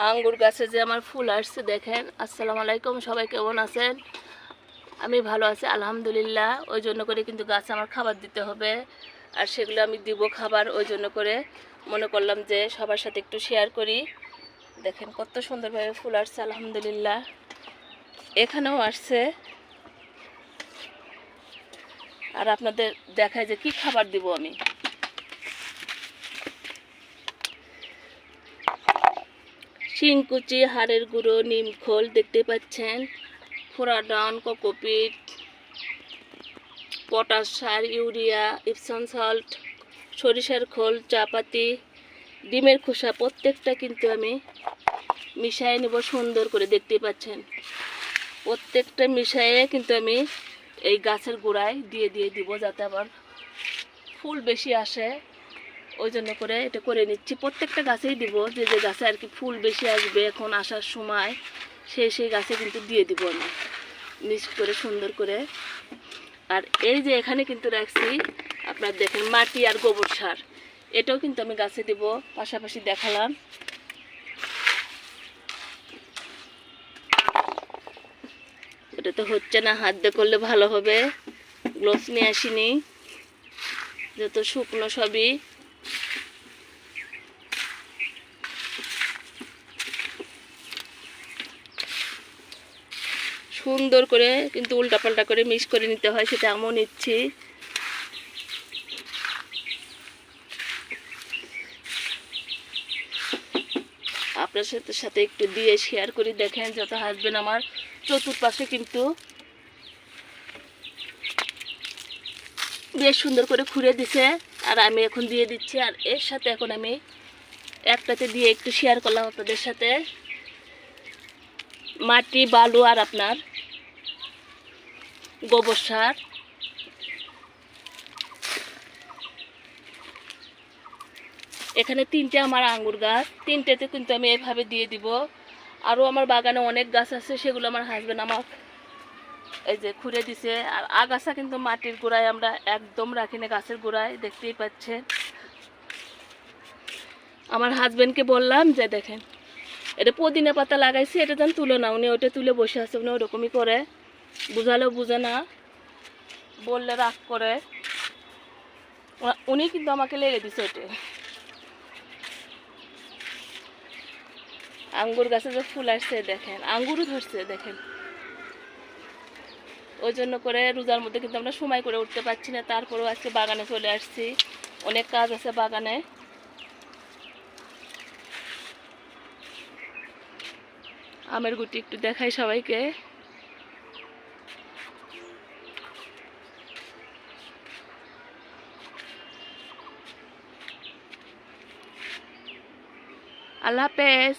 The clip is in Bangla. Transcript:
আঙ্গুর গাছে যে আমার ফুল আসছে দেখেন। আসসালামু আলাইকুম, সবাই কেমন আছেন? আমি ভালো আছি আলহামদুলিল্লাহ। ওই জন্য করে কিন্তু গাছে আমার খাবার দিতে হবে, আর সেগুলো আমি দিব খাবার। ওই জন্য করে মনে করলাম যে সবার সাথে একটু শেয়ার করি। দেখেন কত সুন্দরভাবে ফুল আসছে আলহামদুলিল্লাহ। এখানেও আসছে, আর আপনাদের দেখায় যে কি খাবার দিব আমি। শিংকুচি, হাড়ের গুঁড়ো, নিমখোল দেখতে পাচ্ছেন, ফোরাডন, কোকোপিট, পটাশ সার, ইউরিয়া, ইপসন সল্ট, সরিষার খোল, চাপাতি, ডিমের খোসা প্রত্যেকটা কিন্তু আমি মিশিয়ে নেব সুন্দর করে। দেখতে পাচ্ছেন প্রত্যেকটা মিশিয়ে কিন্তু আমি এই গাছের গোড়ায় দিয়ে দিয়ে দিব, যাতে আবার ফুল বেশি আসে। ওই জন্য করে এটা করে নিচ্ছি। প্রত্যেকটা গাছেই দিব, যে যে গাছে আর কি ফুল বেশি আসবে এখন আসার সময়, সেই গাছে কিন্তু দিয়ে দিব আমি মিক্স করে সুন্দর করে। আর এই যে এখানে কিন্তু রাখছি আপনার দেখেন মাটি আর গোবর সার, এটাও কিন্তু আমি গাছে দেব, পাশাপাশি দেখালাম। এটা তো হচ্ছে না, হাত দিয়ে করলে ভালো হবে। গ্লোভস নিয়ে আসিনি, যত শুকনো সবই। সুন্দর করে কিন্তু উল্টাপাল্টা করে মিক্স করে নিতে হয়, সেটা আমিও নিচ্ছি। আপনার সাথে একটু দিয়ে শেয়ার করি। দেখেন যত হাসবেন আমার চতুর্পাশে কিন্তু বেশ সুন্দর করে খুঁড়ে দিছে, আর আমি এখন দিয়ে দিচ্ছি। আর এর সাথে এখন আমি একটাতে দিয়ে একটু শেয়ার করলাম আপনাদের সাথে মাটি, বালু আর আপনার গোবর সার। এখানে তিনটে আমার আঙ্গুর গাছ, তিনটেতে কিন্তু আমি এভাবে দিয়ে দিব। আরও আমার বাগানে অনেক গাছ আছে, সেগুলো আমার হাজবেন্ড আমার এই যে খুঁড়ে দিছে। আর আগাছা কিন্তু মাটির গোড়ায় আমরা একদম রাখি না, গাছের গোড়ায় দেখতেই পাচ্ছেন। আমার হাজবেন্ডকে বললাম যে দেখেন এটা পুদিনা পাতা লাগাইছি, এটা যেন তুলে না। উনি ওটা তুলে বসে আছে, উনি ওরকমই করে, বুঝালেও বুঝে না, বললে রাগ করে। উনি কিন্তু আমাকে লেগে দিছে ওটা। আঙ্গুর গাছে যে ফুল আসছে দেখেন, আঙ্গুরও ধরছে দেখেন। ওই জন্য করে রোজার মধ্যে কিন্তু আমরা সময় করে উঠতে পারছি না, তারপরেও আজকে বাগানে চলে আসছি। অনেক কাজ আছে বাগানে। আমের গুটি একটু দেখাই সবাইকে। আল্লাহ হাফেজ।